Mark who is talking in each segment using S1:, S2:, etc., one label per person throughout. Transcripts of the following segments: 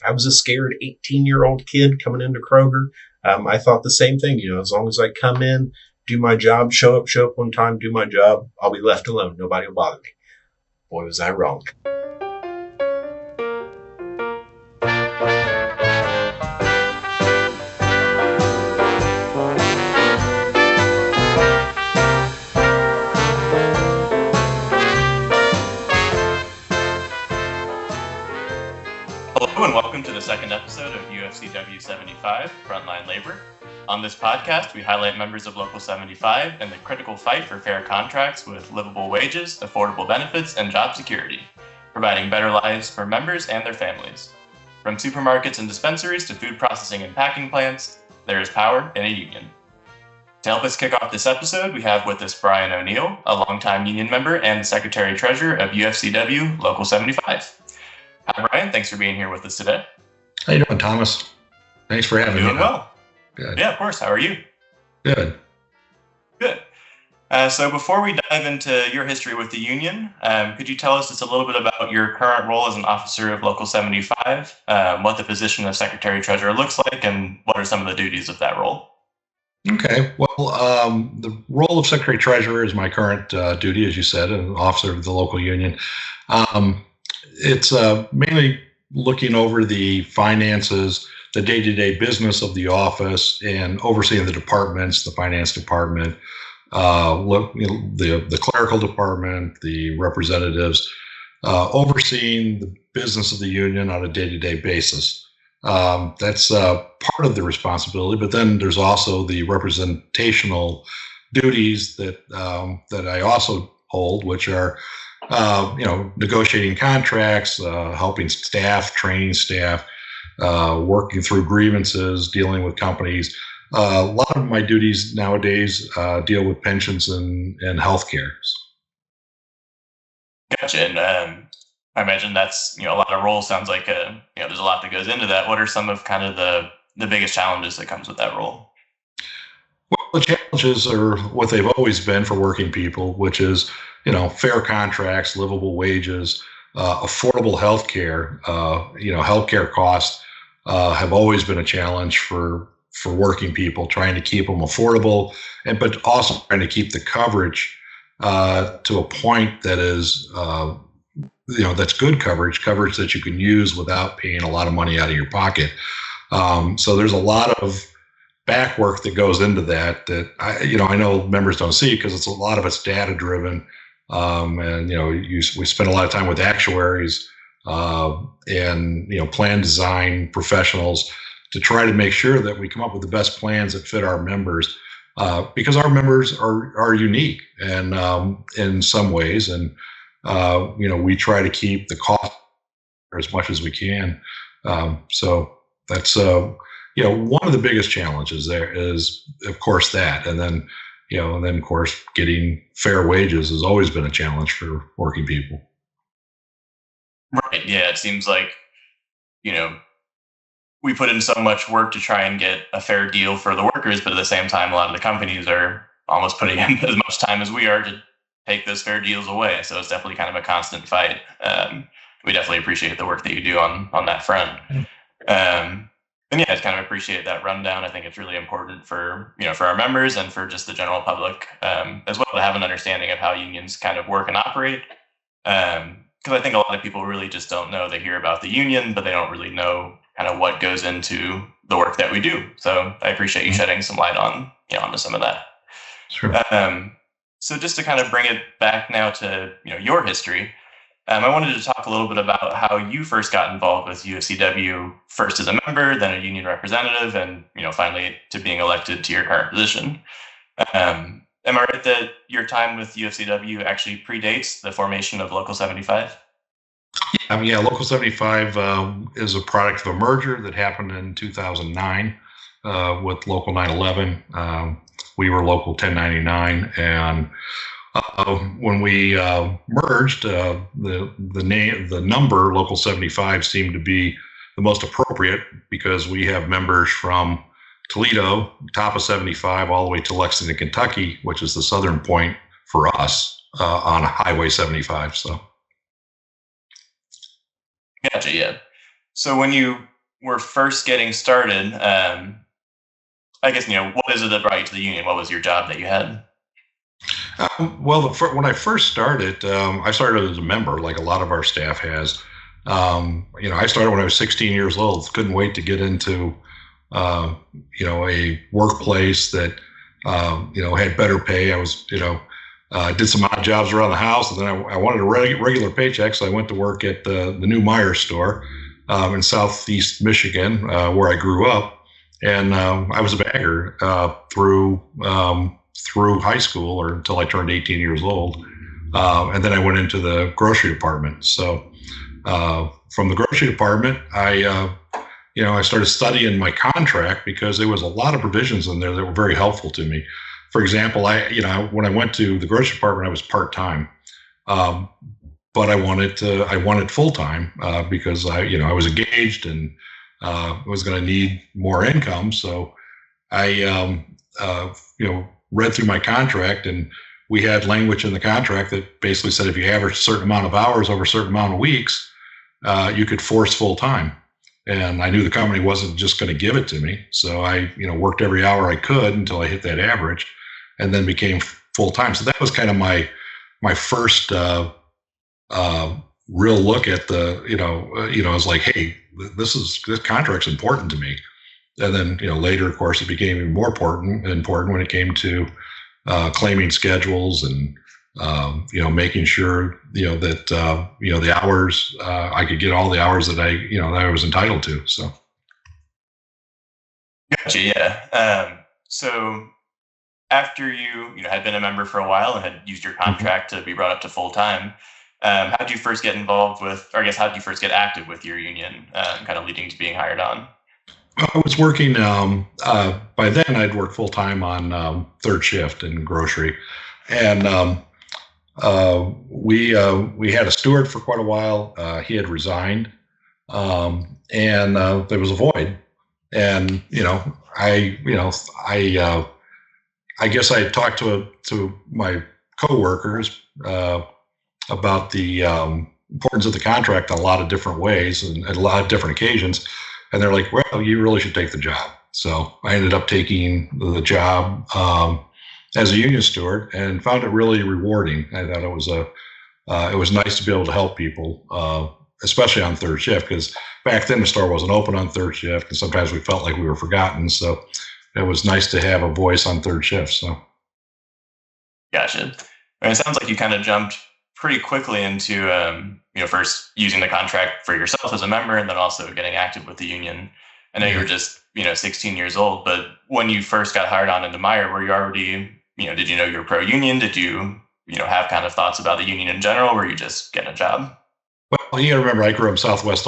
S1: I was a scared 18-year-old kid coming into Kroger. I thought the same thing. As long as I come in, do my job, show up on time, do my job, I'll be left alone. Nobody will bother me. Boy, was I wrong.
S2: Hello and welcome to the second episode of UFCW 75, Frontline Labor. On this podcast, we highlight members of Local 75 and the critical fight for fair contracts with livable wages, affordable benefits, and job security, providing better lives for members and their families. From supermarkets and dispensaries to food processing and packing plants, there is power in a union. To help us kick off this episode, we have with us Bryon O'Neal, a longtime union member and Secretary Treasurer of UFCW Local 75. Hi, Bryon. Thanks for being here with us today.
S3: How you doing, Thomas? Thanks for having me.
S2: Doing well.
S3: Good.
S2: Yeah, of course. How are you?
S3: Good.
S2: Good. So before we dive into your history with the union, could you tell us just a little bit about your current role as an officer of Local 75, what the position of Secretary Treasurer looks like, and what are some of the duties of that role?
S3: Okay. Well, the role of Secretary Treasurer is my current duty, as you said, an officer of the local union. It's mainly looking over the finances, the day-to-day business of the office, and overseeing the departments, the finance department, the clerical department, the representatives, overseeing the business of the union on a day-to-day basis. That's part of the responsibility, but then there's also the representational duties that I also hold, which are negotiating contracts, helping staff, training staff, working through grievances, dealing with companies. A lot of my duties nowadays deal with pensions and healthcare.
S2: Gotcha. And I imagine that's, a lot of roles. Sounds like, there's a lot that goes into that. What are some of kind of the biggest challenges that comes with that role?
S3: Well, the challenges are what they've always been for working people, which is, fair contracts, livable wages, affordable health care. Healthcare costs have always been a challenge for working people, trying to keep them affordable, but also trying to keep the coverage to a point that is, that's good coverage that you can use without paying a lot of money out of your pocket. So there's a lot of back work that goes into that I know members don't see because a lot of it's data driven. We spend a lot of time with actuaries and plan design professionals to try to make sure that we come up with the best plans that fit our members, because our members are unique and in some ways, and we try to keep the cost as much as we can. So that's one of the biggest challenges there is, of course, that, and then of course, getting fair wages has always been a challenge for working people.
S2: Right. Yeah. It seems like, we put in so much work to try and get a fair deal for the workers, but at the same time, a lot of the companies are almost putting in as much time as we are to take those fair deals away. So it's definitely kind of a constant fight. We definitely appreciate the work that you do on that front. And yeah, I kind of appreciate that rundown. I think it's really important for our members and for just the general public as well to have an understanding of how unions kind of work and operate. Because I think a lot of people really just don't know. They hear about the union, but they don't really know kind of what goes into the work that we do. So I appreciate you shedding some light onto some of that.
S3: Sure.
S2: So just to kind of bring it back now to your history. I wanted to talk a little bit about how you first got involved with UFCW, first as a member, then a union representative, and finally to being elected to your current position. Am I right that your time with UFCW actually predates the formation of Local 75?
S3: Yeah, Local 75 is a product of a merger that happened in 2009 with Local 911. We were Local 1099, and when we merged, the number Local 75 seemed to be the most appropriate because we have members from Toledo, top of 75, all the way to Lexington, Kentucky, which is the southern point for us on Highway 75. So,
S2: gotcha. Yeah. So when you were first getting started, I guess, what is it that brought you to the union? What was your job that you had?
S3: Well, when I first started, I started as a member, like a lot of our staff has. I started when I was 16 years old. Couldn't wait to get into, a workplace that, had better pay. I was, did some odd jobs around the house, and then I wanted a regular paycheck, so I went to work at the new Meijer store in Southeast Michigan, where I grew up, and I was a bagger through high school or until I turned 18 years old, and then I went into the grocery department. So from the grocery department, I started studying my contract because there was a lot of provisions in there that were very helpful to me. For example, when I went to the grocery department, I was part-time, but I wanted full-time because I was engaged and was going to need more income. So I, read through my contract, and we had language in the contract that basically said if you average a certain amount of hours over a certain amount of weeks, you could force full-time. And I knew the company wasn't just going to give it to me. So I, worked every hour I could until I hit that average, and then became full-time. So that was kind of my first real look at the, I was like, hey, this contract's important to me. And then, later, of course, it became even more important when it came to claiming schedules and, making sure, that, the hours, I could get all the hours that I was entitled to. So.
S2: Gotcha. Yeah. So after you had been a member for a while and had used your contract to be brought up to full time, how did you first get involved with, or I guess, how did you first get active with your union, kind of leading to being hired on?
S3: I was working, by then I'd worked full time on third shift in grocery. And we had a steward for quite a while. He had resigned, and there was a void. And, I guess I talked to my coworkers about the importance of the contract on a lot of different ways and at a lot of different occasions. And they're like, well, you really should take the job. So I ended up taking the job as a union steward and found it really rewarding. I thought it was nice to be able to help people, especially on third shift, because back then the store wasn't open on third shift, and sometimes we felt like we were forgotten. So it was nice to have a voice on third shift. So.
S2: Gotcha. It sounds like you kind of jumped pretty quickly into, first using the contract for yourself as a member and then also getting active with the union. I know you were just, 16 years old, but when you first got hired on into Meijer, were you already, did you know you were pro-union? Did you, have kind of thoughts about the union in general? Or were you just getting a job?
S3: Well, you got to remember, I grew up in Southwest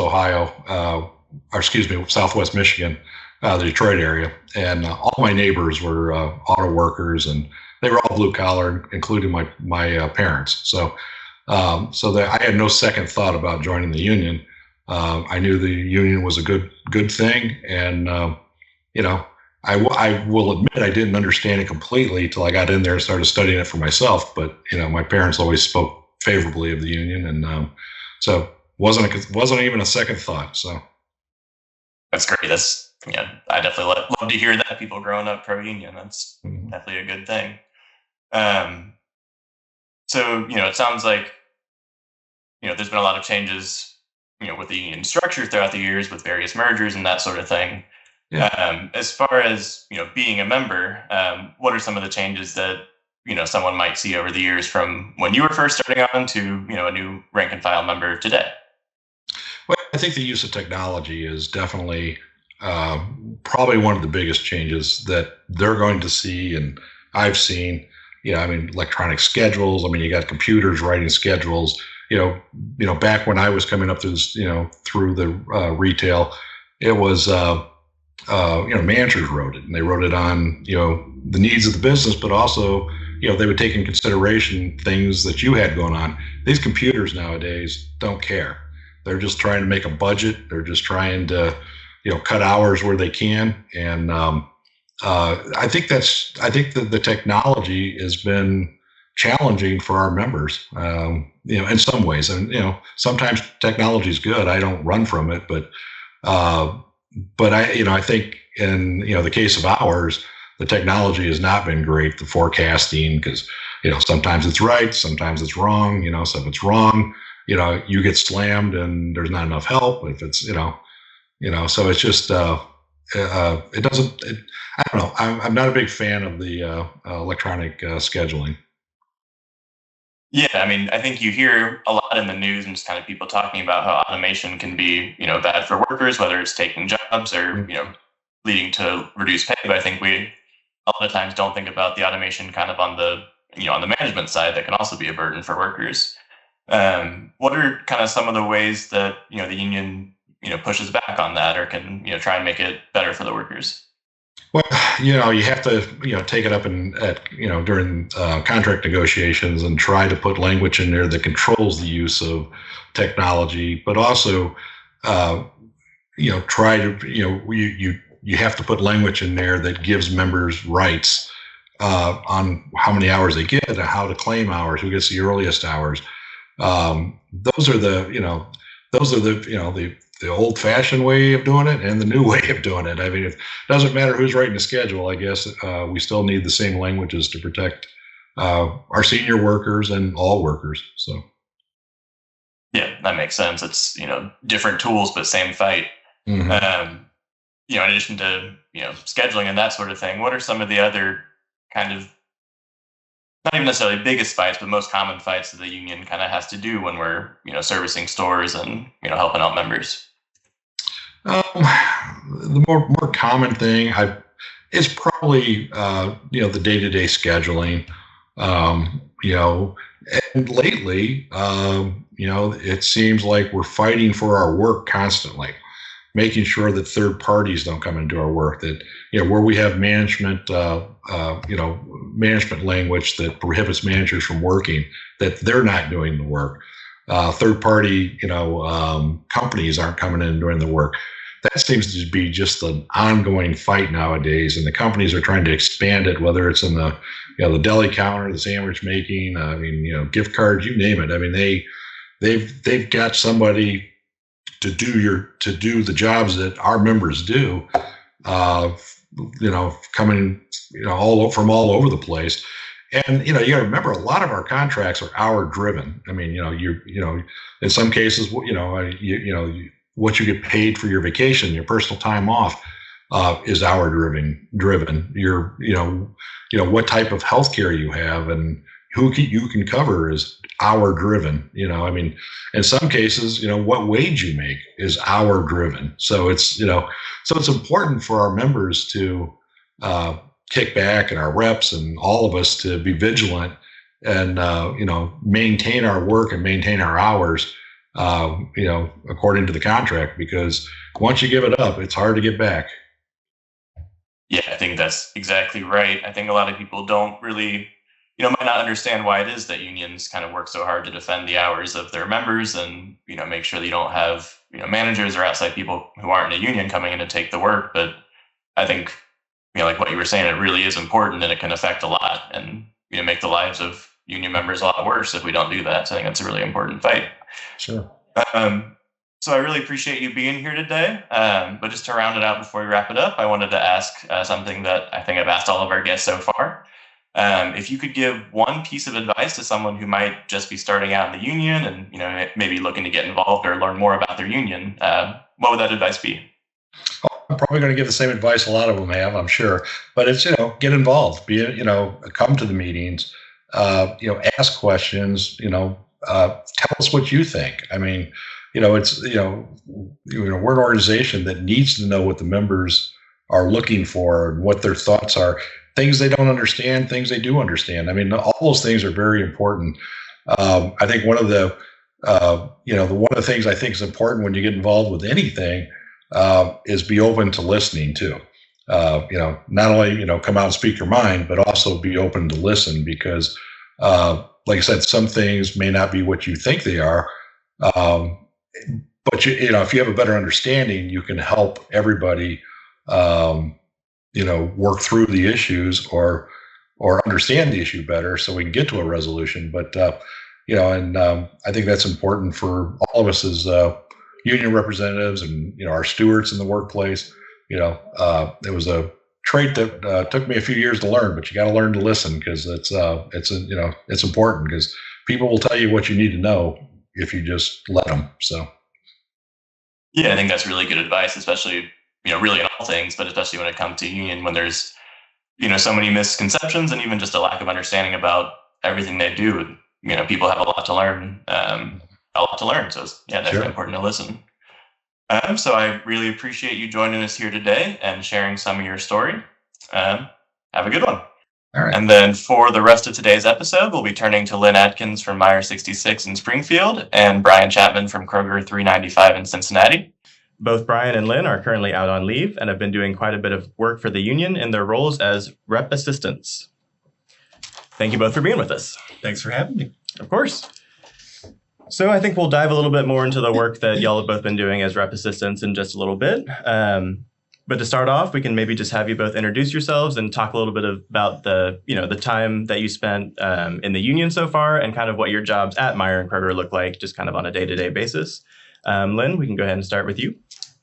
S3: Southwest Michigan, the Detroit area. And all my neighbors were auto workers, and they were all blue collar, including my parents. So that I had no second thought about joining the union. I knew the union was a good thing, and I will admit I didn't understand it completely till I got in there and started studying it for myself. But my parents always spoke favorably of the union, and so wasn't even a second thought. So
S2: that's great. That's I definitely love to hear that, people growing up pro union. That's definitely a good thing. So it sounds like there's been a lot of changes with the union structure throughout the years with various mergers and that sort of thing. Yeah. As far as being a member, what are some of the changes that someone might see over the years from when you were first starting on to a new rank and file member today?
S3: Well, I think the use of technology is definitely probably one of the biggest changes that they're going to see, and I've seen. Electronic schedules. You got computers writing schedules. Back when I was coming up through this, through the retail, it was managers wrote it, and they wrote it on the needs of the business, but also they would take in consideration things that you had going on. These computers nowadays don't care. They're just trying to make a budget. They're just trying to cut hours where they can, and I think that the technology has been challenging for our members, in some ways. And sometimes technology is good. I don't run from it, but But I think in, the case of ours, the technology has not been great, the forecasting, because, sometimes it's right, sometimes it's wrong, so if it's wrong, you get slammed and there's not enough help. If it's, so it's just, it doesn't, I don't know. I'm not a big fan of the electronic scheduling.
S2: Yeah, I mean, I think you hear a lot in the news and just kind of people talking about how automation can be, bad for workers, whether it's taking jobs or, leading to reduced pay. But I think we a lot of times don't think about the automation kind of on the, on the management side that can also be a burden for workers. What are kind of some of the ways that, the union, pushes back on that or can, try and make it better for the workers?
S3: Well, you have to, take it up during contract negotiations and try to put language in there that controls the use of technology, but also, try to, you have to put language in there that gives members rights on how many hours they get and how to claim hours, who gets the earliest hours. Those are the old-fashioned way of doing it and the new way of doing it. I mean, it doesn't matter who's writing the schedule. I guess we still need the same languages to protect our senior workers and all workers. So,
S2: yeah, that makes sense. It's different tools but same fight.
S3: Mm-hmm.
S2: In addition to scheduling and that sort of thing, what are some of the other kind of not even necessarily biggest fights, but most common fights that the union kind of has to do when we're servicing stores and helping out members?
S3: The more common thing is probably the day-to-day scheduling. And lately, it seems like we're fighting for our work constantly, making sure that third parties don't come into our work. That where we have management, management language that prohibits managers from working, that they're not doing the work. Third party, companies aren't coming in and doing the work. That seems to be just an ongoing fight nowadays, and the companies are trying to expand it, whether it's in the the deli counter, the sandwich making, gift cards, you name it. I mean, they've got somebody to do the jobs that our members do, coming from all over the place. And you got to remember, a lot of our contracts are hour driven. I mean, in some cases, what you get paid for your vacation, your personal time off, is hour driven. Your what type of health care you have and who you can cover is hour driven. I mean, in some cases, what wage you make is hour driven. So it's it's important for our members to kick back, and our reps and all of us to be vigilant and maintain our work and maintain our hours according to the contract, because once you give it up, it's hard to get back.
S2: Yeah, I think that's exactly right. I think a lot of people don't really might not understand why it is that unions kind of work so hard to defend the hours of their members and, make sure that you don't have, managers or outside people who aren't in a union coming in to take the work. But I think, like what you were saying, it really is important and it can affect a lot and, make the lives of union members a lot worse if we don't do that. So I think that's a really important fight.
S3: Sure.
S2: So I really appreciate you being here today. But just to round it out before we wrap it up, I wanted to ask something that I think I've asked all of our guests so far. If you could give one piece of advice to someone who might just be starting out in the union and maybe looking to get involved or learn more about their union, what would that advice be?
S3: I'm probably going to give the same advice a lot of them have, I'm sure. But it's get involved, come to the meetings, ask questions, tell us what you think. I mean, it's we're an organization that needs to know what the members are looking for and what their thoughts are. Things they don't understand, things they do understand. I mean, all those things are very important. I think one of the things I think is important when you get involved with anything is be open to listening too. Not only come out and speak your mind, but also be open to listen, because, like I said, some things may not be what you think they are. But if you have a better understanding, you can help everybody. Work through the issues or understand the issue better so we can get to a resolution. But, I think that's important for all of us as union representatives and, our stewards in the workplace. It was a trait that took me a few years to learn, but you got to learn to listen, because it's important, because people will tell you what you need to know if you just let them. So.
S2: Yeah, I think that's really good advice, especially, really in all things, but especially when it comes to union, when there's, so many misconceptions and even just a lack of understanding about everything they do. People have a lot to learn. So it's definitely important to listen. So I really appreciate you joining us here today and sharing some of your story. Have a good one.
S3: All right.
S2: And then for the rest of today's episode, we'll be turning to Lynn Adkins from Meyer 66 in Springfield and Bryon Chapman from Kroger 395 in Cincinnati. Both Bryon and Lynn are currently out on leave and have been doing quite a bit of work for the union in their roles as rep assistants. Thank you both for being with us.
S1: Thanks for having me.
S2: Of course. So I think we'll dive a little bit more into the work that y'all have both been doing as rep assistants in just a little bit. But to start off, we can maybe just have you both introduce yourselves and talk a little bit about the time that you spent in the union so far, and kind of what your jobs at Meyer and Kroger look like, just kind of on a day-to-day basis. Lynn, we can go ahead and start with you.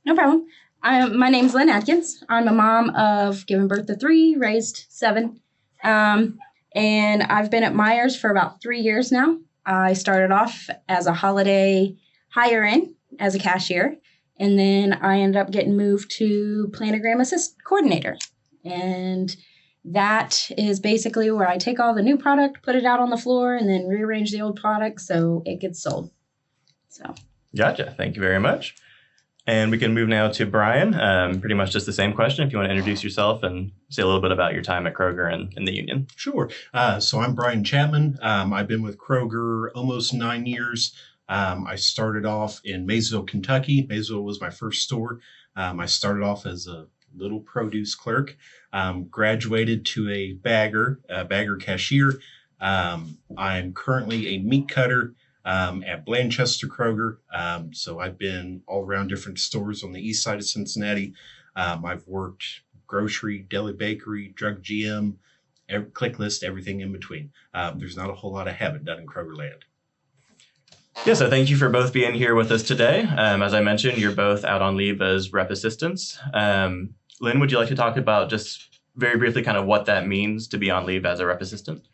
S4: No problem. My name's Lynn Adkins. I'm a mom of giving birth to 3, raised 7. And I've been at Meyer's for about 3 years now. I started off as a holiday hire-in as a cashier, and then I ended up getting moved to planogram assist coordinator. And that is basically where I take all the new product, put it out on the floor, and then rearrange the old product so it gets sold. So.
S2: Gotcha. Thank you very much. And we can move now to Bryon. Pretty much just the same question. If you want to introduce yourself and say a little bit about your time at Kroger and in the union.
S1: Sure. So I'm Bryon Chapman. I've been with Kroger almost 9 years. I started off in Maysville, Kentucky. Maysville was my first store. I started off as a little produce clerk, graduated to a bagger cashier. I'm currently a meat cutter at Blanchester Kroger. So I've been all around different stores on the east side of Cincinnati. I've worked grocery, deli, bakery, drug GM, click list, everything in between. There's not a whole lot I haven't done in Kroger land.
S2: Yeah, so thank you for both being here with us today. As I mentioned, you're both out on leave as rep assistants. Lynn, would you like to talk about just very briefly kind of what that means to be on leave as a rep assistant?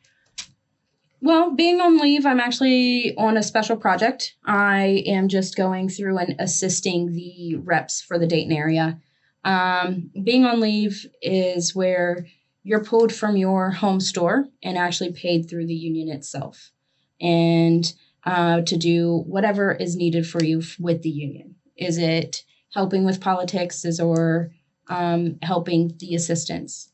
S4: Well, being on leave, I'm actually on a special project. I am just going through and assisting the reps for the Dayton area. Being on leave is where you're pulled from your home store and actually paid through the union itself, and to do whatever is needed for you with the union. Is it helping with politics, or helping the assistants,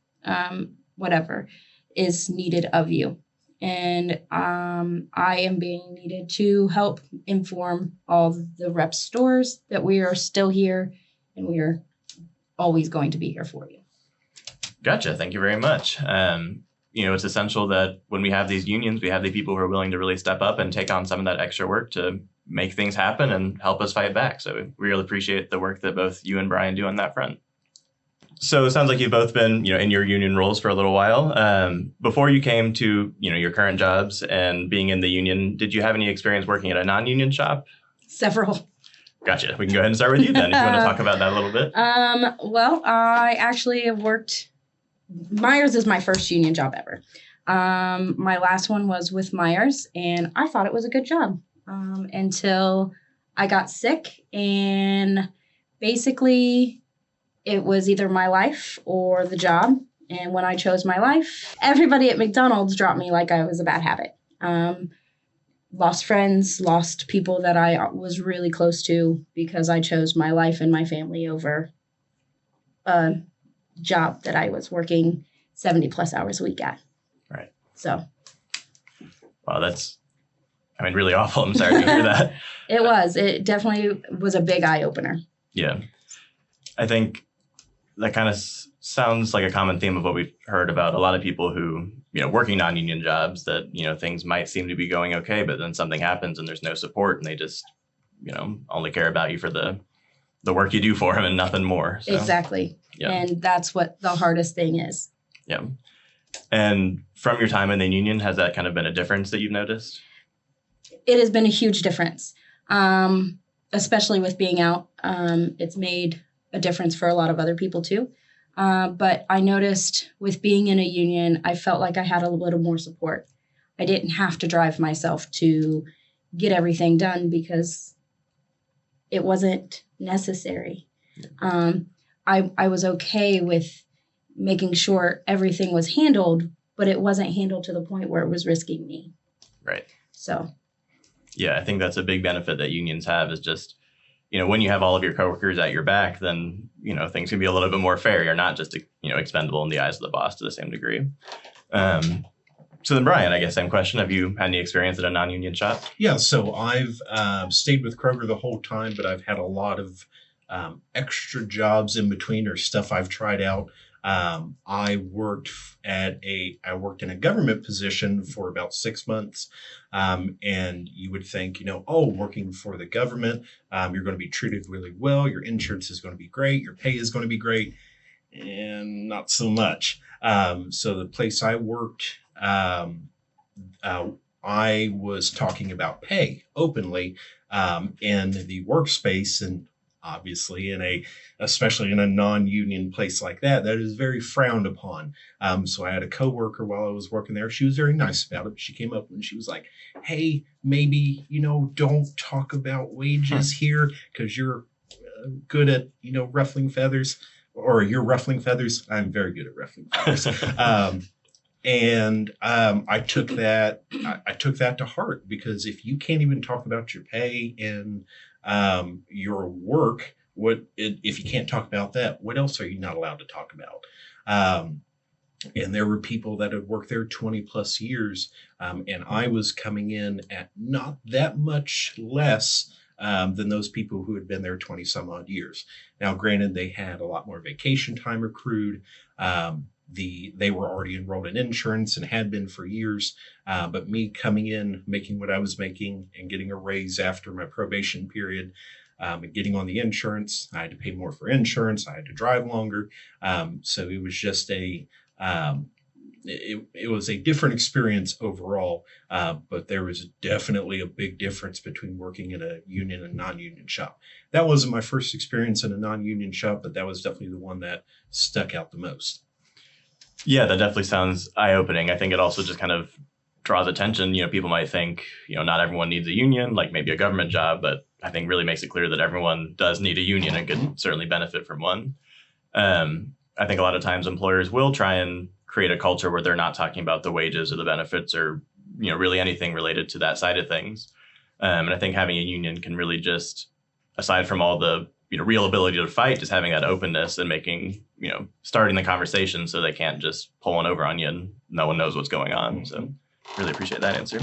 S4: whatever is needed of you. And I am being needed to help inform all the rep stores that we are still here and we are always going to be here for you.
S2: Gotcha. Thank you very much. It's essential that when we have these unions, we have the people who are willing to really step up and take on some of that extra work to make things happen and help us fight back. So we really appreciate the work that both you and Bryon do on that front. So it sounds like you've both been, in your union roles for a little while. Before you came to, your current jobs and being in the union, did you have any experience working at a non-union shop?
S4: Several.
S2: Gotcha. We can go ahead and start with you then, if you want to talk about that a little bit.
S4: Well, I actually have worked, Meyer's is my first union job ever. My last one was with Meyer's, and I thought it was a good job until I got sick, and basically it was either my life or the job. And when I chose my life, everybody at McDonald's dropped me like I was a bad habit. Lost friends, lost people that I was really close to because I chose my life and my family over a job that I was working 70 plus hours a week at.
S2: Right.
S4: So.
S2: Wow, that's, really awful. I'm sorry to hear that.
S4: It definitely was a big eye opener.
S2: Yeah. I think that kind of sounds like a common theme of what we've heard about a lot of people who, working non-union jobs, that, things might seem to be going okay, but then something happens and there's no support and they just, only care about you for the work you do for them and nothing more. So,
S4: exactly.
S2: Yeah.
S4: And that's what the hardest thing is.
S2: Yeah. And from your time in the union, has that kind of been a difference that you've noticed?
S4: It has been a huge difference. especially with being out, it's made a difference for a lot of other people too. But I noticed with being in a union, I felt like I had a little more support. I didn't have to drive myself to get everything done because it wasn't necessary. I was okay with making sure everything was handled, but it wasn't handled to the point where it was risking me.
S2: Right.
S4: So.
S2: Yeah, I think that's a big benefit that unions have is just, when you have all of your coworkers at your back, then, things can be a little bit more fair. You're not just, expendable in the eyes of the boss to the same degree. So then, Bryon, I guess same question. Have you had any experience at a non-union shop?
S1: Yeah, so I've stayed with Kroger the whole time, but I've had a lot of extra jobs in between or stuff I've tried out. I worked in a government position for about 6 months. And you would think, working for the government, you're going to be treated really well. Your insurance is going to be great. Your pay is going to be great. And not so much. So the place I worked, I was talking about pay openly in the workspace, and obviously especially in a non-union place like that is very frowned upon. So I had a coworker while I was working there. She was very nice about it. She came up and she was like, "Hey, maybe, don't talk about wages here because you're good at, ruffling feathers, or you're ruffling feathers." I'm very good at ruffling feathers. And I took that to heart, because if you can't even talk about your pay and your work, if you can't talk about that, what else are you not allowed to talk about? And there were people that had worked there 20 plus years, and I was coming in at not that much less than those people who had been there 20 some odd years. Now, granted, they had a lot more vacation time accrued. They were already enrolled in insurance and had been for years. But me coming in, making what I was making and getting a raise after my probation period, and getting on the insurance, I had to pay more for insurance. I had to drive longer. So it was just it was a different experience overall. But there was definitely a big difference between working in a union and non-union shop. That wasn't my first experience in a non-union shop, but that was definitely the one that stuck out the most.
S2: Yeah, that definitely sounds eye-opening. I think it also just kind of draws attention. People might think, not everyone needs a union, like maybe a government job, but I think really makes it clear that everyone does need a union and could certainly benefit from one. I think a lot of times employers will try and create a culture where they're not talking about the wages or the benefits or, really anything related to that side of things. And I think having a union can really just, aside from all the real ability to fight, just having that openness and making, starting the conversation so they can't just pull one over on you and no one knows what's going on. So really appreciate that answer.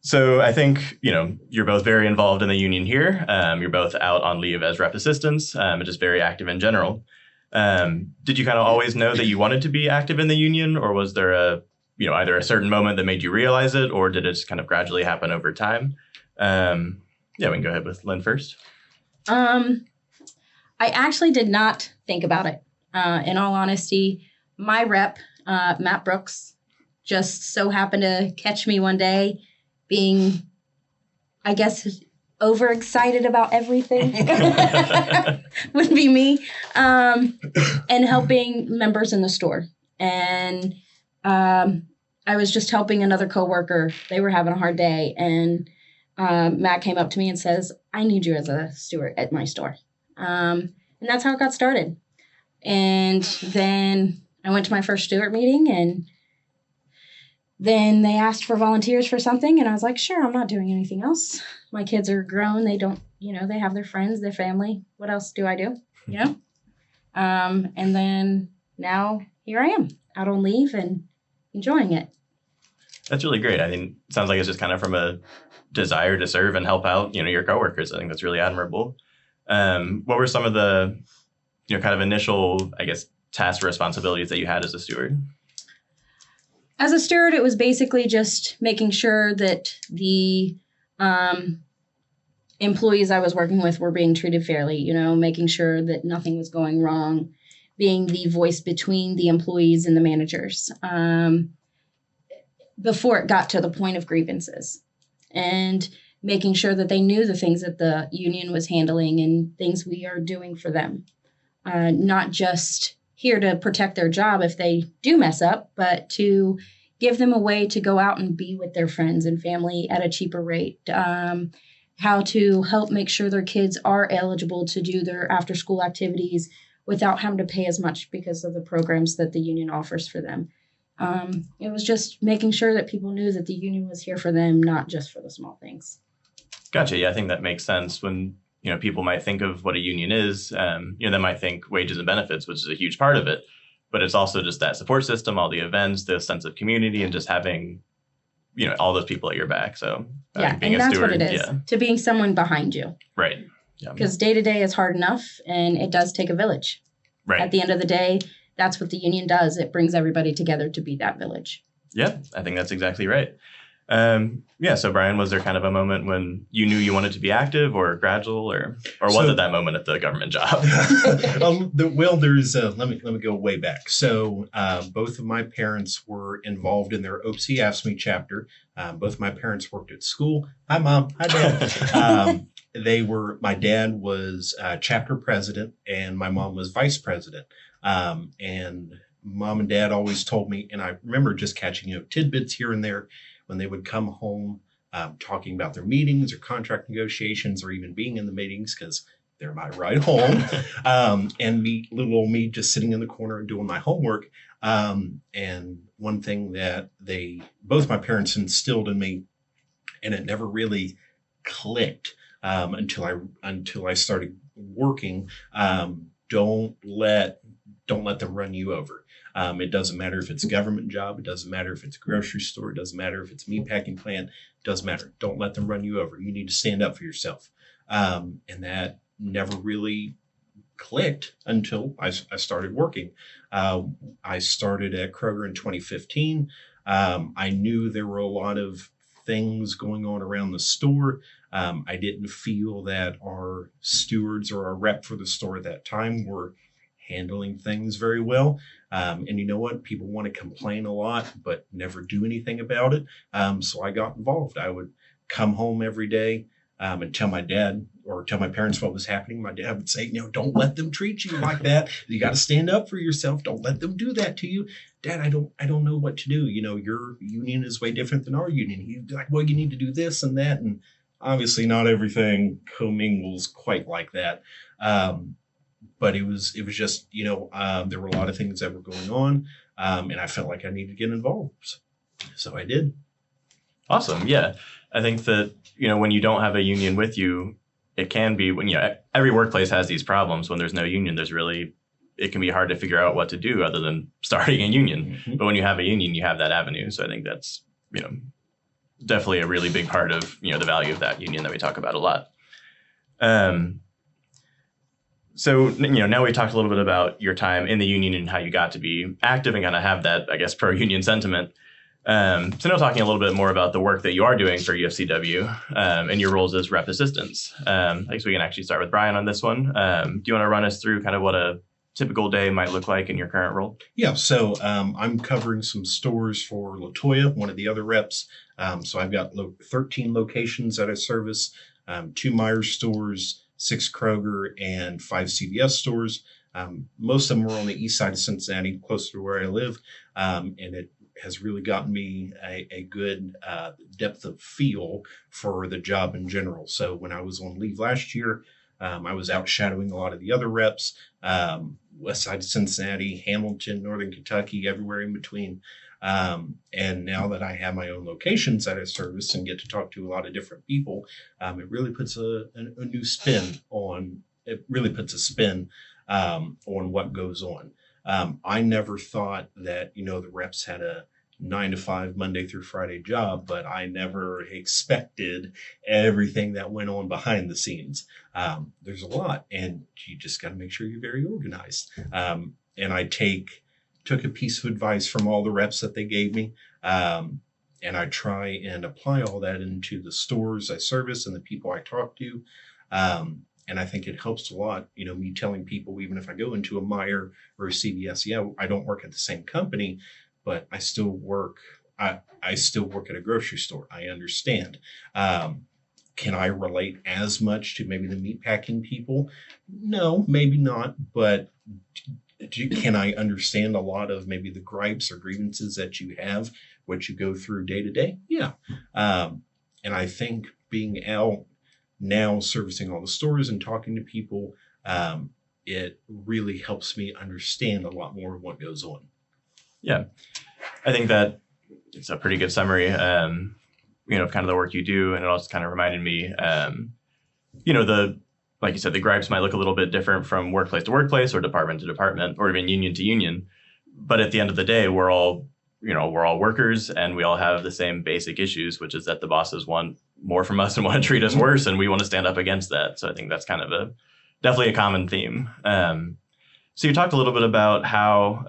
S2: So I think, you're both very involved in the union here. You're both out on leave as rep assistants and just very active in general. Did you kind of always know that you wanted to be active in the union, or was there either a certain moment that made you realize it, or did it just kind of gradually happen over time? We can go ahead with Lynn first.
S4: I actually did not think about it. In all honesty, my rep, Matt Brooks, just so happened to catch me one day being, I guess, overexcited about everything would be me, and helping members in the store. And I was just helping another coworker. They were having a hard day, and Matt came up to me and says, "I need you as a steward at my store." And that's how it got started. And then I went to my first steward meeting, and then they asked for volunteers for something. And I was like, sure, I'm not doing anything else. My kids are grown. They don't, they have their friends, their family. What else do I do? And then now here I am out on leave and enjoying it.
S2: That's really great. I think it sounds like it's just kind of from a desire to serve and help out, your coworkers. I think that's really admirable. What were some of the, kind of initial, I guess, tasks or responsibilities that you had as a steward?
S4: As a steward, it was basically just making sure that the employees I was working with were being treated fairly, making sure that nothing was going wrong, being the voice between the employees and the managers before it got to the point of grievances. and making sure that they knew the things that the union was handling and things we are doing for them. Not just here to protect their job if they do mess up, but to give them a way to go out and be with their friends and family at a cheaper rate. How to help make sure their kids are eligible to do their after school activities without having to pay as much because of the programs that the union offers for them. It was just making sure that people knew that the union was here for them, not just for the small things.
S2: Gotcha. Yeah, I think that makes sense. When people might think of what a union is, they might think wages and benefits, which is a huge part of it. But it's also just that support system, all the events, the sense of community, and just having, all those people at your back. So
S4: being and that's steward, what it is, to being someone behind you.
S2: Right. Yeah.
S4: Because day to day is hard enough, and it does take a village.
S2: Right.
S4: At the end of the day, that's what the union does. It brings everybody together to be that village.
S2: Yeah, I think that's exactly right. So Bryon, was there kind of a moment when you knew you wanted to be active, or gradual, or was it that moment at the government job?
S1: There's let me go way back. So both of my parents were involved in their OPSI AFSCME chapter. Both of my parents worked at school. Hi, Mom. Hi, Dad. My dad was chapter president and my mom was vice president. And Mom and Dad always told me, and I remember just catching tidbits here and there when they would come home talking about their meetings or contract negotiations or even being in the meetings because they're my ride home. And little old me just sitting in the corner and doing my homework. And one thing that both my parents instilled in me, and it never really clicked until I started working, don't let them run you over. It doesn't matter if it's a government job. It doesn't matter if it's a grocery store. It doesn't matter if it's a meat packing plant. It doesn't matter. Don't let them run you over. You need to stand up for yourself. And that never really clicked until I started working. I started at Kroger in 2015. I knew there were a lot of things going on around the store. I didn't feel that our stewards or our rep for the store at that time were handling things very well. And you know what? People want to complain a lot, but never do anything about it. So I got involved. I would come home every day and tell my dad or tell my parents what was happening. My dad would say, don't let them treat you like that. You got to stand up for yourself. Don't let them do that to you. Dad, I don't know what to do. Your union is way different than our union. He'd be like, well, you need to do this and that. And obviously not everything commingles quite like that. But it was just, there were a lot of things that were going on, and I felt like I needed to get involved. So I did.
S2: Awesome. Yeah. I think that, when you don't have a union with you, it can be when, every workplace has these problems. When there's no union, it can be hard to figure out what to do other than starting a union. Mm-hmm. But when you have a union, you have that avenue. So I think that's, definitely a really big part of, the value of that union that we talk about a lot. So, now we talked a little bit about your time in the union and how you got to be active and kind of have that, I guess, pro-union sentiment. So now talking a little bit more about the work that you are doing for UFCW and your roles as rep assistants. I guess we can actually start with Bryon on this one. Do you want to run us through kind of what a typical day might look like in your current role?
S1: Yeah, so I'm covering some stores for Latoya, one of the other reps. So I've got 13 locations that I service, 2 Myers stores, 6 Kroger, and 5 CVS stores. Most of them are on the east side of Cincinnati, closer to where I live. And it has really gotten me a good depth of feel for the job in general. So when I was on leave last year, I was out shadowing a lot of the other reps, west side of Cincinnati, Hamilton, Northern Kentucky, everywhere in between. And now that I have my own locations that I service and get to talk to a lot of different people, it really puts a new spin on. It really puts a spin on what goes on. I never thought that the reps had a 9 to 5 Monday through Friday job, but I never expected everything that went on behind the scenes. There's a lot, and you just got to make sure you're very organized. And I took a piece of advice from all the reps that they gave me. And I try and apply all that into the stores I service and the people I talk to. And I think it helps a lot, me telling people, even if I go into a Meijer or a CVS, I don't work at the same company, but I still work I still work at a grocery store. I understand. Can I relate as much to maybe the meatpacking people? No, maybe not. But can I understand a lot of maybe the gripes or grievances that you have, what you go through day to day? Yeah. And I think being out now servicing all the stores and talking to people, it really helps me understand a lot more of what goes on.
S2: Yeah, I think that it's a pretty good summary, of kind of the work you do. And it also kind of reminded me, like you said, the gripes might look a little bit different from workplace to workplace or department to department or even union to union. But at the end of the day, we're all workers, and we all have the same basic issues, which is that the bosses want more from us and want to treat us worse, and we want to stand up against that. So I think that's kind of definitely a common theme. So you talked a little bit about how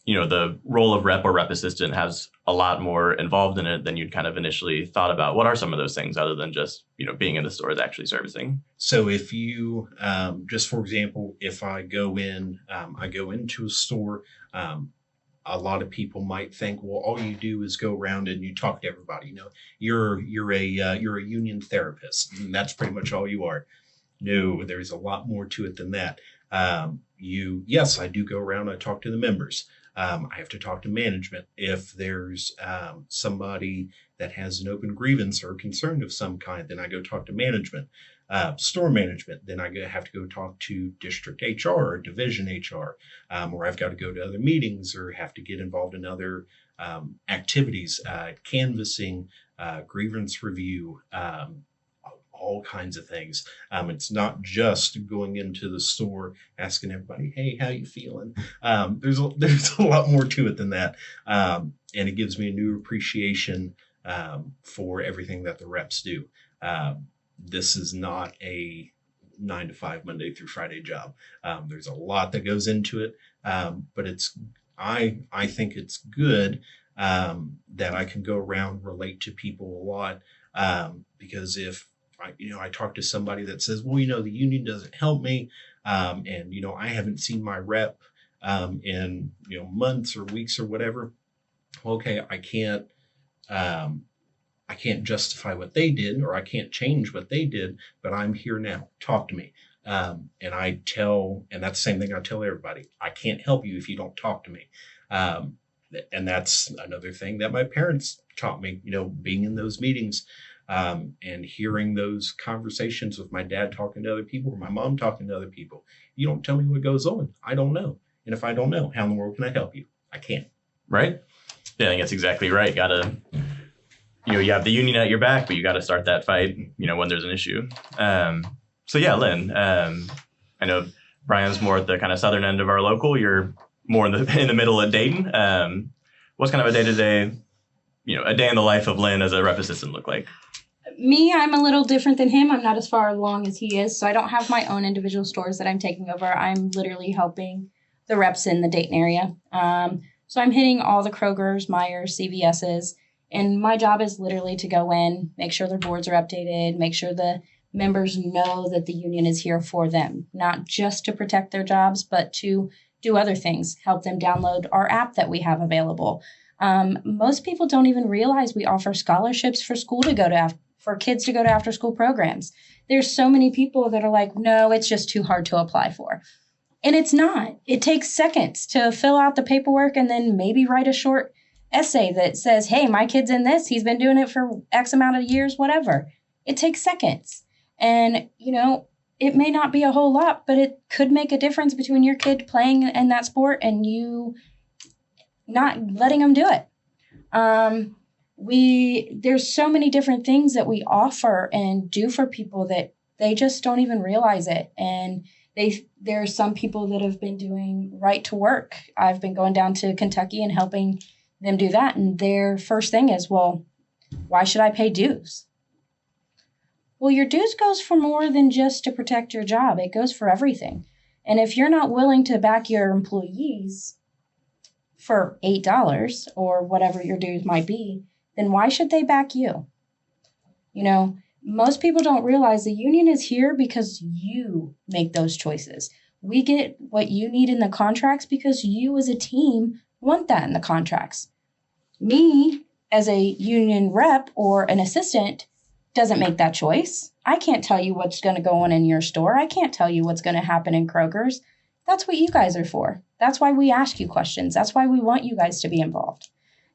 S2: the role of rep or rep assistant has a lot more involved in it than you'd kind of initially thought about. What are some of those things other than just being in the stores actually servicing?
S1: So if you just for example, if I go into a store. A lot of people might think, well, all you do is go around and you talk to everybody. You're a union therapist, and that's pretty much all you are. No, there's a lot more to it than that. Yes, I do go around. I talk to the members. I have to talk to management. If there's somebody that has an open grievance or concern of some kind, then I go talk to management. Store management, then I have to go talk to district HR or division HR, or I've got to go to other meetings or have to get involved in other activities, canvassing, grievance review, all kinds of things. It's not just going into the store asking everybody, hey, how you feeling? There's a lot more to it than that. And it gives me a new appreciation for everything that the reps do. This is not a 9 to 5 Monday through Friday job. There's a lot that goes into it, but I think it's good that I can go around, relate to people a lot, because if I talk to somebody that says, well, the union doesn't help me, and I haven't seen my rep in months or weeks or whatever. Okay, I can't justify what they did, or I can't change what they did, but I'm here now. Talk to me. And that's the same thing I tell everybody. I can't help you if you don't talk to me. And that's another thing that my parents taught me, being in those meetings, and hearing those conversations with my dad talking to other people or my mom talking to other people. You don't tell me what goes on. I don't know. And if I don't know, how in the world can I help you? I can't.
S2: Right. Yeah, I think that's exactly right. You have the union at your back, but you got to start that fight, when there's an issue. So yeah, Lynn, I know Bryon's more at the kind of southern end of our local. You're more in the middle of Dayton. What's kind of a day-to-day, a day in the life of Lynn as a rep assistant look like?
S4: Me, I'm a little different than him. I'm not as far along as he is, so I don't have my own individual stores that I'm taking over. I'm literally helping the reps in the Dayton area. So I'm hitting all the Krogers, Meijers, CVS's. And my job is literally to go in, make sure their boards are updated, make sure the members know that the union is here for them, not just to protect their jobs, but to do other things, help them download our app that we have available. Most people don't even realize we offer scholarships for for kids to go to after school programs. There's so many people that are like, no, it's just too hard to apply for. And it's not. It takes seconds to fill out the paperwork and then maybe write a short essay that says, hey, my kid's in this. He's been doing it for X amount of years, whatever. It takes seconds. And, it may not be a whole lot, but it could make a difference between your kid playing in that sport and you not letting them do it. There's so many different things that we offer and do for people that they just don't even realize it. And there are some people that have been doing right to work. I've been going down to Kentucky and helping them do that. And their first thing is, well, why should I pay dues? Well, your dues goes for more than just to protect your job. It goes for everything. And if you're not willing to back your employees for $8 or whatever your dues might be, then why should they back you? Most people don't realize the union is here because you make those choices. We get what you need in the contracts because you as a team want that in the contracts. Me, as a union rep or an assistant, doesn't make that choice. I can't tell you what's going to go on in your store. I can't tell you what's going to happen in Kroger's. That's what you guys are for. That's why we ask you questions. That's why we want you guys to be involved.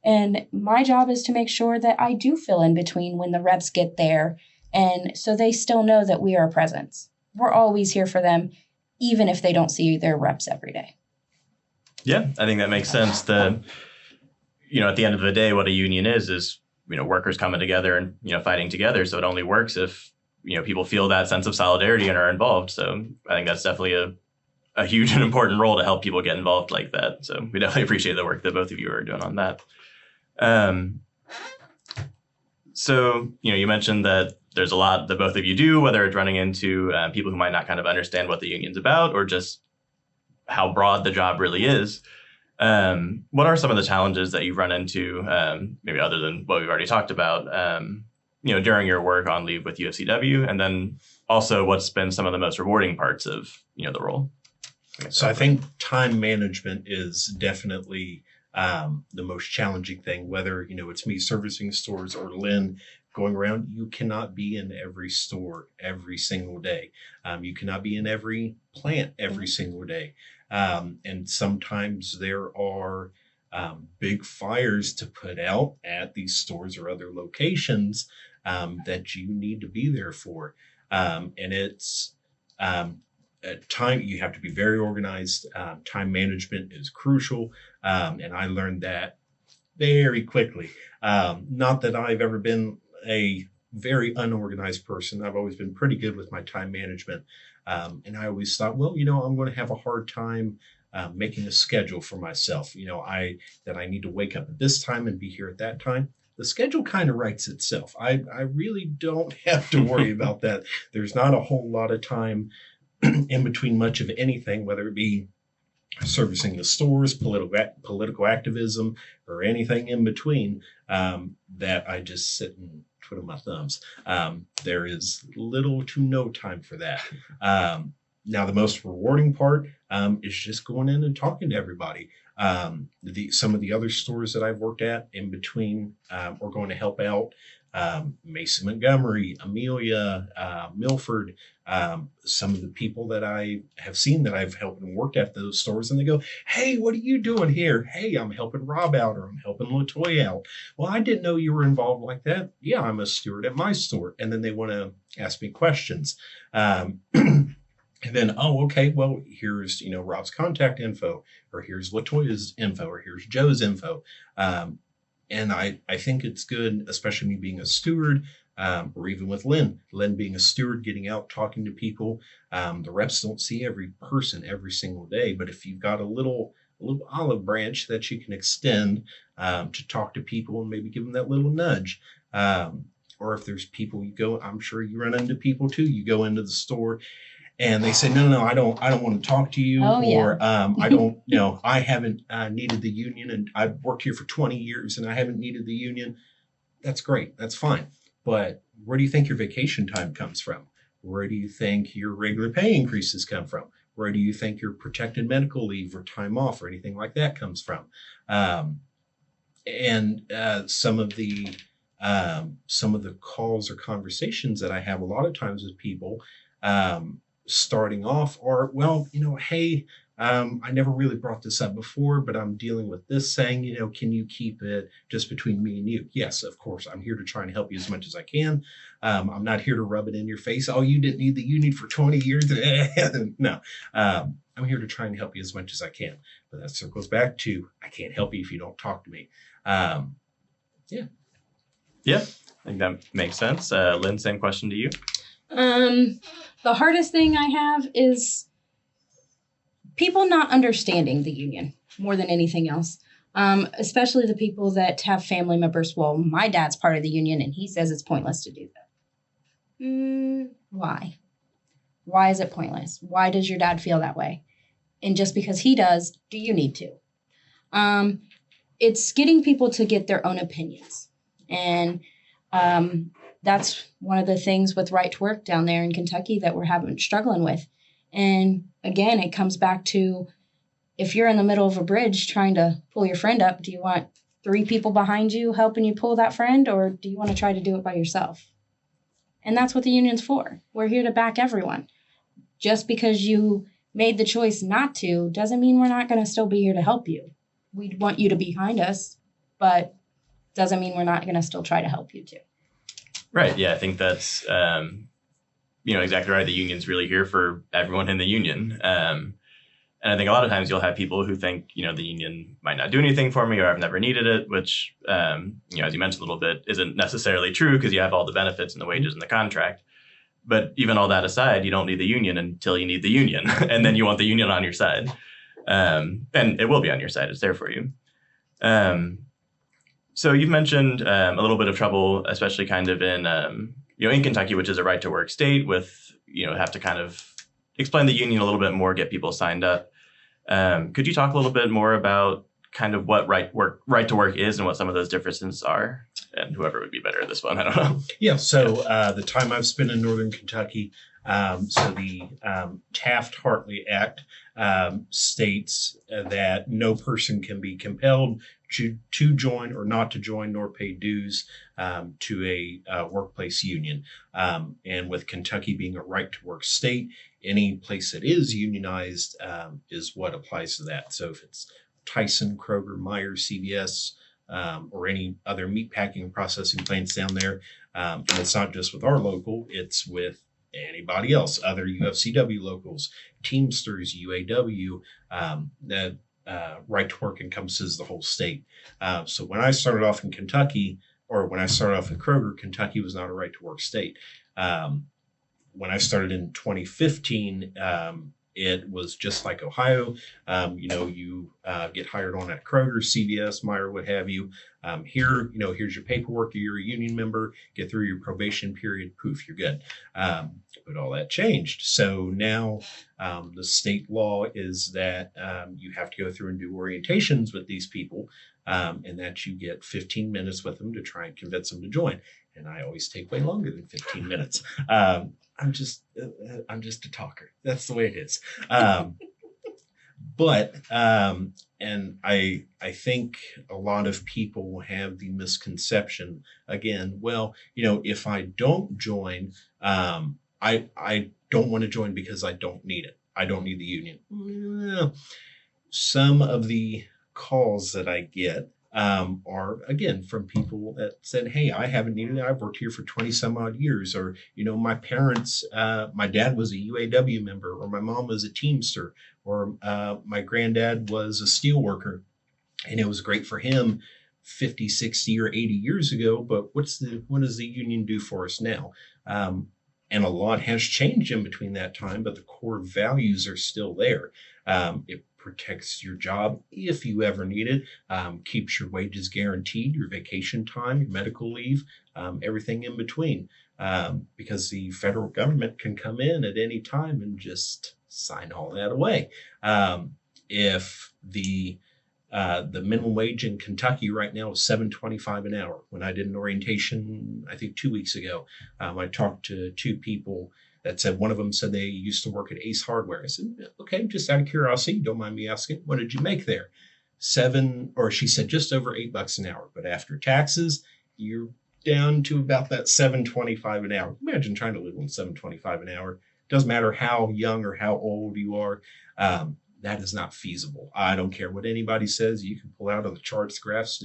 S4: And my job is to make sure that I do fill in between when the reps get there, and so they still know that we are a presence. We're always here for them, even if they don't see their reps every day.
S2: Yeah, I think that makes sense. At the end of the day, what a union is, workers coming together and, fighting together. So it only works if, people feel that sense of solidarity and are involved. So I think that's definitely a huge and important role to help people get involved like that. So we definitely appreciate the work that both of you are doing on that. So, you mentioned that there's a lot that both of you do, whether it's running into people who might not kind of understand what the union's about or just how broad the job really is. What are some of the challenges that you've run into, maybe other than what we've already talked about, during your work on leave with UFCW? And then also what's been some of the most rewarding parts of, the role?
S1: So I think time management is definitely the most challenging thing, whether, it's me servicing stores or Lynn going around. You cannot be in every store every single day. You cannot be in every plant every single day. And sometimes there are big fires to put out at these stores or other locations that you need to be there for. And it's time, you have to be very organized. Time management is crucial. And I learned that very quickly. Not that I've ever been a very unorganized person. I've always been pretty good with my time management. And I always thought, well, I'm going to have a hard time making a schedule for myself. That I need to wake up at this time and be here at that time. The schedule kind of writes itself. I really don't have to worry about that. There's not a whole lot of time in between much of anything, whether it be servicing the stores, political activism, or anything in between, that I just sit and twiddle my thumbs. There is little to no time for that. Now, the most rewarding part is just going in and talking to everybody. Some of the other stores that I've worked at in between or going to help out, Mason Montgomery, Amelia, Milford, some of the people that I have seen that I've helped and worked at those stores, and they go, hey, what are you doing here? Hey, I'm helping Rob out, or I'm helping LaToya out. Well, I didn't know you were involved like that. Yeah, I'm a steward at my store. And then they want to ask me questions. And then, oh, okay, well, here's, Rob's contact info, or here's LaToya's info, or here's Joe's info. And I think it's good, especially me being a steward, or even with Lynn being a steward, getting out, talking to people. The reps don't see every person every single day, but if you've got a little olive branch that you can extend to talk to people and maybe give them that little nudge. Or if there's people I'm sure you run into people too. You go into the store and they say, no, I don't want to talk to you.
S4: Oh,
S1: or
S4: yeah.
S1: I don't, I haven't needed the union, and I've worked here for 20 years and I haven't needed the union. That's great. That's fine. But where do you think your vacation time comes from? Where do you think your regular pay increases come from? Where do you think your protected medical leave or time off or anything like that comes from? And some of the calls or conversations that I have a lot of times with people, starting off are, well, hey, I never really brought this up before, but I'm dealing with this thing, can you keep it just between me and you? Yes, of course. I'm here to try and help you as much as I can. I'm not here to rub it in your face. Oh, you didn't need the union for 20 years. No, I'm here to try and help you as much as I can. But that circles back to, I can't help you if you don't talk to me. Yeah.
S2: Yeah, I think that makes sense. Lynn, same question to you.
S4: The hardest thing I have is people not understanding the union more than anything else, especially the people that have family members. Well, my dad's part of the union and he says it's pointless to do that. Why? Why is it pointless? Why does your dad feel that way? And just because he does, do you need to? It's getting people to get their own opinions. And that's one of the things with right to work down there in Kentucky that we're struggling with. And again, it comes back to, if you're in the middle of a bridge trying to pull your friend up, do you want 3 people behind you helping you pull that friend, or do you want to try to do it by yourself? And that's what the union's for. We're here to back everyone. Just because you made the choice not to doesn't mean we're not going to still be here to help you. We want you to be behind us, but doesn't mean we're not going to still try to help you too.
S2: Right. Yeah, I think that's exactly right. The union's really here for everyone in the union. And I think a lot of times you'll have people who think, the union might not do anything for me, or I've never needed it, which, as you mentioned a little bit, isn't necessarily true because you have all the benefits and the wages and the contract. But even all that aside, you don't need the union until you need the union. And then you want the union on your side. And it will be on your side. It's there for you. So you've mentioned a little bit of trouble, especially kind of in Kentucky, which is a right to work state with, have to kind of explain the union a little bit more, get people signed up. Could you talk a little bit more about kind of what right to work is and what some of those differences are? And whoever would be better at this one, I don't know.
S1: Yeah. So the time I've spent in Northern Kentucky, so the Taft-Hartley Act states that no person can be compelled to join or not to join nor pay dues to a workplace union. And with Kentucky being a right to work state, any place that is unionized is what applies to that. So if it's Tyson, Kroger, Myers, CVS, or any other meat packing and processing plants down there, and it's not just with our local, it's with anybody else, other UFCW locals, Teamsters, UAW, that right to work encompasses the whole state. So when I started off in Kentucky, or when I started off at Kroger, Kentucky was not a right to work state. When I started in 2015, it was just like Ohio. You get hired on at Kroger, CVS, Meijer, what have you. Here, here's your paperwork. You're a union member. Get through your probation period. Poof, you're good. But all that changed. So now the state law is that you have to go through and do orientations with these people, and that you get 15 minutes with them to try and convince them to join. And I always take way longer than 15 minutes. I'm just a talker. That's the way it is. And I think a lot of people have the misconception again, well, if I don't join, I don't want to join because I don't need it. I don't need the union. Some of the calls that I get are, again, from people that said, hey, I haven't needed it. I've worked here for 20 some odd years. Or, my parents, my dad was a UAW member, or my mom was a Teamster, or my granddad was a steel worker. And it was great for him 50, 60, or 80 years ago. But what does the union do for us now? And a lot has changed in between that time, but the core values are still there. It protects your job if you ever need it, keeps your wages guaranteed, your vacation time, your medical leave, everything in between, because the federal government can come in at any time and just sign all that away. If the minimum wage in Kentucky right now is $7.25 an hour. When I did an orientation, I think 2 weeks ago, I talked to 2 people that said, one of them said they used to work at Ace Hardware. I said, okay, just out of curiosity, don't mind me asking, what did you make there? She said just over $8 an hour, but after taxes, you're down to about that $7.25 an hour. Imagine trying to live on $7.25 an hour. Doesn't matter how young or how old you are. That is not feasible. I don't care what anybody says. You can pull out of the charts, graphs,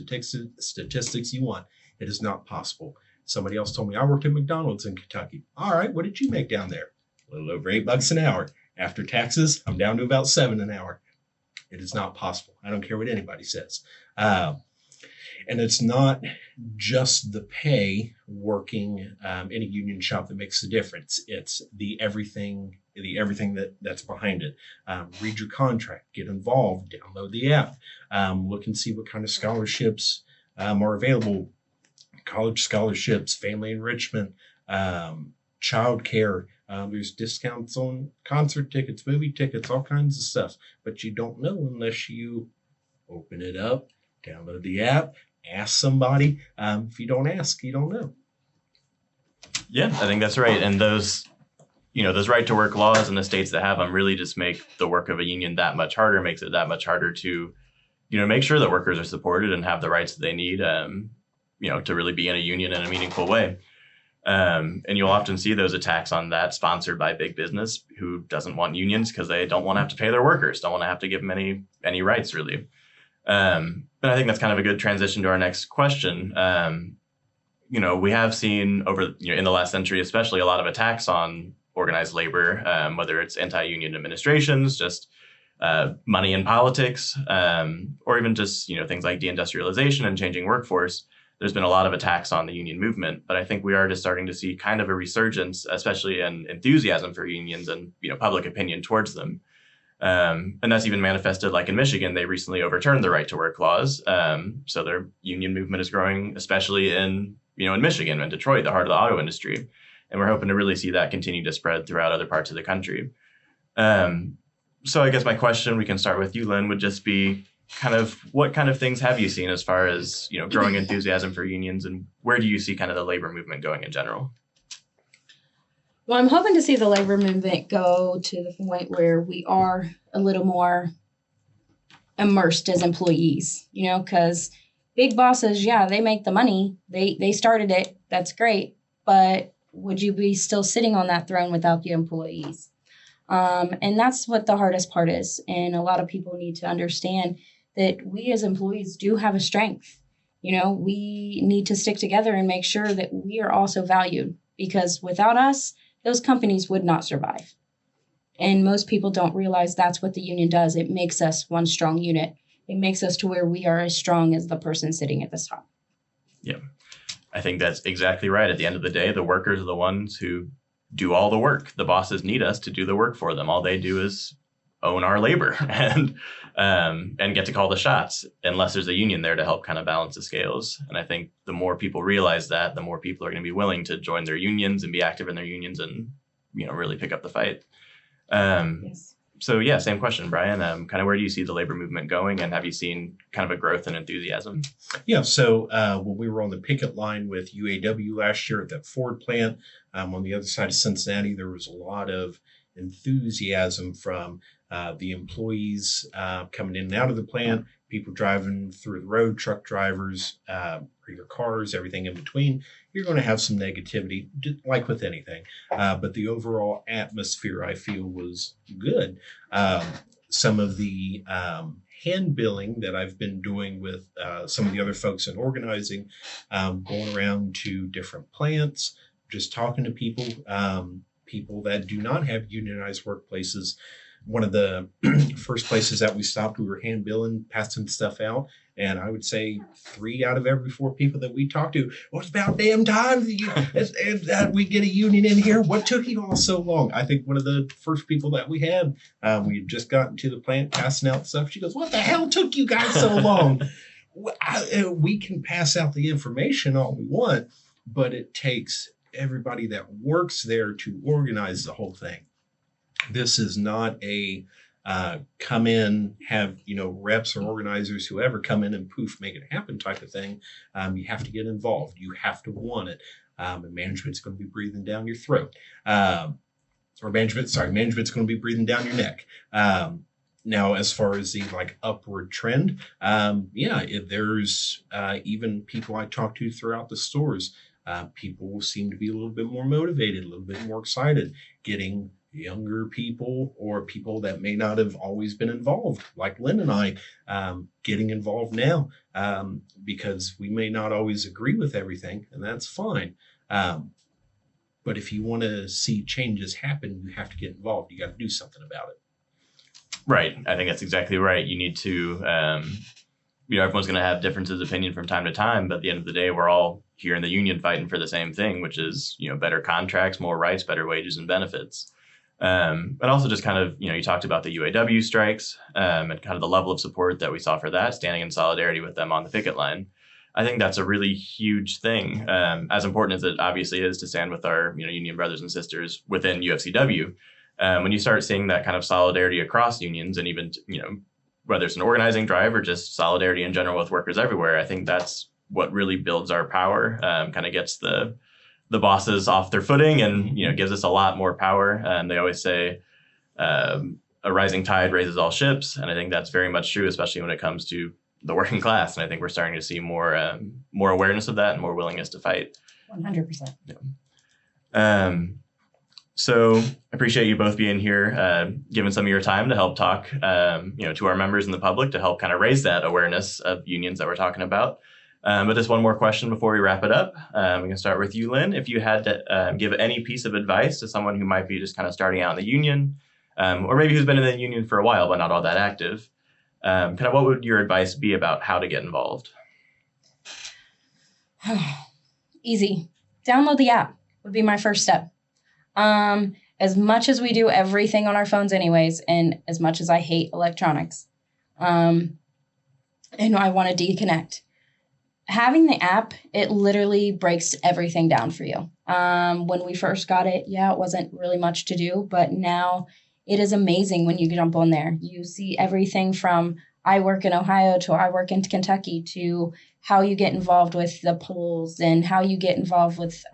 S1: statistics you want. It is not possible. Somebody else told me, I worked at McDonald's in Kentucky. All right, what did you make down there? A little over $8 an hour. After taxes, I'm down to about $7 an hour. It is not possible. I don't care what anybody says. And it's not just the pay working in a union shop that makes the difference. It's the everything that's behind it. Read your contract, get involved, download the app, look and see what kind of scholarships are available. College scholarships, family enrichment, childcare. There's discounts on concert tickets, movie tickets, all kinds of stuff. But you don't know unless you open it up, download the app, ask somebody. If you don't ask, you don't know.
S2: Yeah, I think that's right. And those right to work laws in the states that have them really just make the work of a union that much harder, makes it that much harder to make sure that workers are supported and have the rights that they need, to really be in a union in a meaningful way. And you'll often see those attacks on that sponsored by big business who doesn't want unions because they don't want to have to pay their workers, don't want to have to give them any rights, really. But I think that's kind of a good transition to our next question. We have seen over, in the last century, especially, a lot of attacks on organized labor, whether it's anti-union administrations, just money in politics, or even just, things like deindustrialization and changing workforce. There's been a lot of attacks on the union movement, but I think we are just starting to see kind of a resurgence, especially in enthusiasm for unions and, public opinion towards them. And that's even manifested, like in Michigan, they recently overturned the right to work laws. So their union movement is growing, especially in Michigan and Detroit, the heart of the auto industry. And we're hoping to really see that continue to spread throughout other parts of the country. So I guess my question, we can start with you, Lynn, would just be what kind of things have you seen as far as, growing enthusiasm for unions, and where do you see kind of the labor movement going in general?
S4: Well, I'm hoping to see the labor movement go to the point where we are a little more immersed as employees, because big bosses, yeah, they make the money. They started it. That's great. But would you be still sitting on that throne without the employees? And that's what the hardest part is. And a lot of people need to understand that we as employees do have a strength. We need to stick together and make sure that we are also valued, because without us, those companies would not survive. And most people don't realize that's what the union does. It makes us one strong unit. It makes us to where we are as strong as the person sitting at the top.
S2: Yeah, I think that's exactly right. At the end of the day, the workers are the ones who do all the work. The bosses need us to do the work for them. All they do is own our labor and get to call the shots, unless there's a union there to help kind of balance the scales. And I think the more people realize that, the more people are going to be willing to join their unions and be active in their unions and, really pick up the fight.
S4: Yes.
S2: So yeah, same question, Bryon. Kind of where do you see the labor movement going, and have you seen kind of a growth in enthusiasm?
S1: Yeah, so when we were on the picket line with UAW last year at that Ford plant on the other side of Cincinnati, there was a lot of enthusiasm from the employees coming in and out of the plant, people driving through the road, truck drivers, your cars, everything in between. You're going to have some negativity, like with anything. But the overall atmosphere, I feel, was good. Some of the hand billing that I've been doing with some of the other folks in organizing, going around to different plants, just talking to people, people that do not have unionized workplaces. One of the first places that we stopped, we were hand billing, passing stuff out. And I would say 3 out of every 4 people that we talked to, well, it's about damn time that we get a union in here. What took you all so long? I think one of the first people that we had had just gotten to the plant, passing out stuff. She goes, what the hell took you guys so long? We can pass out the information all we want, but it takes everybody that works there to organize the whole thing. This is not a come in, have, reps or organizers, whoever come in and poof, make it happen type of thing. You have to get involved. You have to want it. And management's going to be breathing down your throat. Management's going to be breathing down your neck. Now, as far as the upward trend, there's even people I talk to throughout the stores. People seem to be a little bit more motivated, a little bit more excited, getting younger people or people that may not have always been involved, like Lynn and I, getting involved now, because we may not always agree with everything, and that's fine. But if you want to see changes happen, you have to get involved. You got to do something about it.
S2: Right. I think that's exactly right. You need to, everyone's going to have differences of opinion from time to time, but at the end of the day, we're all here in the union fighting for the same thing, which is, better contracts, more rights, better wages and benefits. But also just kind of, you talked about the UAW strikes and kind of the level of support that we saw for that, standing in solidarity with them on the picket line. I think that's a really huge thing, as important as it obviously is to stand with our union brothers and sisters within UFCW. When you start seeing that kind of solidarity across unions, and even whether it's an organizing drive or just solidarity in general with workers everywhere, I think that's what really builds our power, kind of gets the bosses off their footing, and gives us a lot more power. They always say a rising tide raises all ships, and I think that's very much true, especially when it comes to the working class. And I think we're starting to see more awareness of that and more willingness to fight.
S4: 100%.
S2: So I appreciate you both being here, giving some of your time to help talk, to our members and the public to help kind of raise that awareness of unions that we're talking about. But just one more question before we wrap it up. We can start with you, Lynn. If you had to give any piece of advice to someone who might be just kind of starting out in the union, or maybe who's been in the union for a while but not all that active, kind of what would your advice be about how to get involved?
S4: Easy. Download the app would be my first step. As much as we do everything on our phones anyways, and as much as I hate electronics, and I want to deconnect, having the app, it literally breaks everything down for you. When we first got it, it wasn't really much to do, but now it is amazing when you jump on there. You see everything from I work in Ohio to I work in Kentucky to how you get involved with the polls and how you get involved with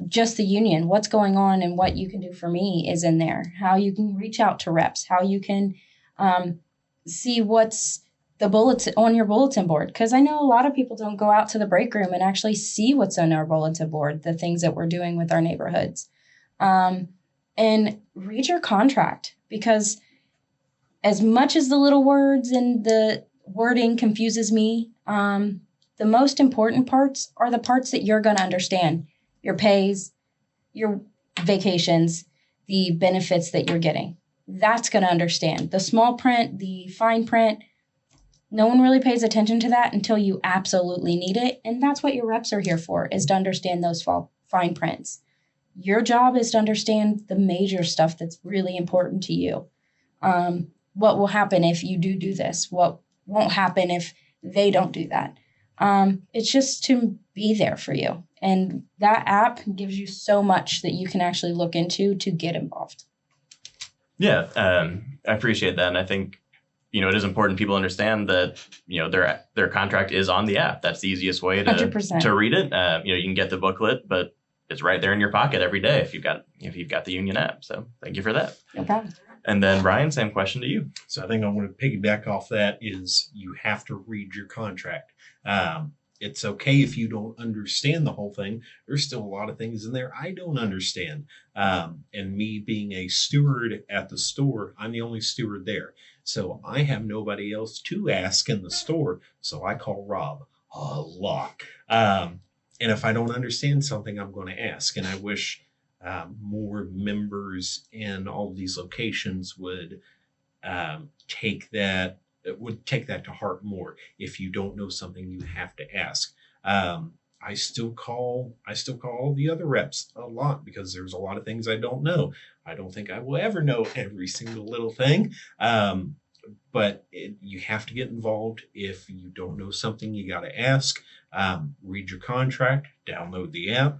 S4: just the union. What's going on and what you can do for me is in there. How you can reach out to reps, how you can see what's the bulletin on your bulletin board. Because I know a lot of people don't go out to the break room and actually see what's on our bulletin board, the things that we're doing with our neighborhoods. And read your contract, because as much as the little words and the wording confuses me, the most important parts are the parts that you're going to understand. Your pays, your vacations, the benefits that you're getting. That's going to understand. The small print, the fine print, no one really pays attention to that until you absolutely need it. And that's what your reps are here for, is to understand those fine prints. Your job is to understand the major stuff that's really important to you. What will happen if you do this? What won't happen if they don't do that? It's just to be there for you. And that app gives you so much that you can actually look into to get involved. Yeah,
S2: I appreciate that. And I think, it is important people understand that, their contract is on the app. That's the easiest way to
S4: 100%.
S2: To read it. You can get the booklet, but it's right there in your pocket every day if you've got the union app. So thank you for that.
S4: No problem.
S2: And then Bryon, same question to you.
S1: So I think I'm going to piggyback off that is you have to read your contract. It's okay if you don't understand the whole thing. There's still a lot of things in there I don't understand. And me being a steward at the store, I'm the only steward there. So I have nobody else to ask in the store. So I call Rob a lot. And if I don't understand something, I'm going to ask. And I wish more members in all of these locations would take that to heart more. If you don't know something, you have to ask. I still call the other reps a lot because there's a lot of things I don't know. I don't think I will ever know every single little thing. But you have to get involved. If you don't know something, you got to ask. Read your contract, download the app.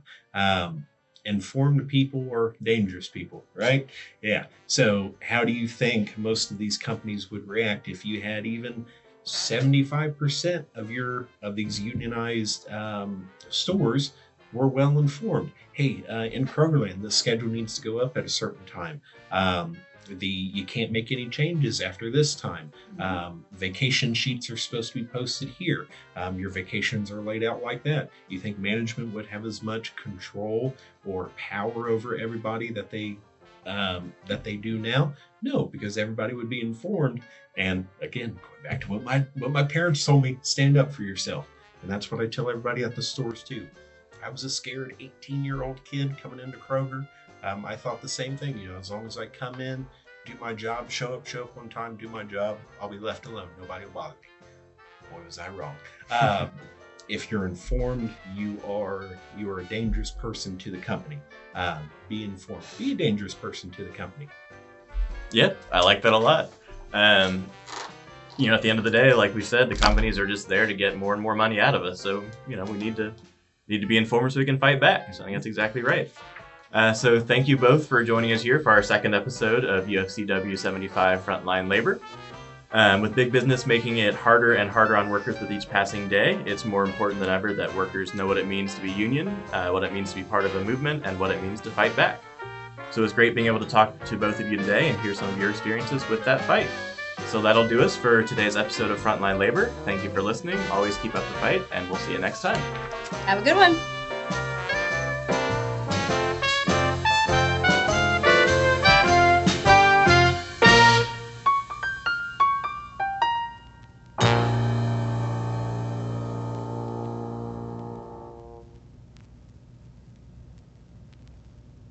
S1: Informed people are dangerous people, right? Yeah. So how do you think most of these companies would react if you had even 75% of these unionized stores were well informed? Hey, in Krogerland, the schedule needs to go up at a certain time. You can't make any changes after this time. Vacation sheets are supposed to be posted here. Your vacations are laid out like that. You think management would have as much control or power over everybody that they do now? No, because everybody would be informed. And again, going back to what my parents told me, stand up for yourself. And that's what I tell everybody at the stores too. I was a scared 18-year-old kid coming into Kroger. I thought the same thing, as long as I come in, do my job, show up on time, do my job, I'll be left alone. Nobody will bother me. Boy, was I wrong. If you're informed, you are a dangerous person to the company. Be informed. Be a dangerous person to the company.
S2: Yep, I like that a lot. At the end of the day, like we said, the companies are just there to get more and more money out of us. So, we need to be informed so we can fight back. So I think that's exactly right. So thank you both for joining us here for our second episode of UFCW 75 Frontline Labor. With big business making it harder and harder on workers with each passing day, it's more important than ever that workers know what it means to be union, what it means to be part of a movement, and what it means to fight back. So it's great being able to talk to both of you today and hear some of your experiences with that fight.
S5: So that'll do us for today's episode of Frontline Labor. Thank you for listening. Always keep up the fight, and we'll see you next time.
S4: Have a good one.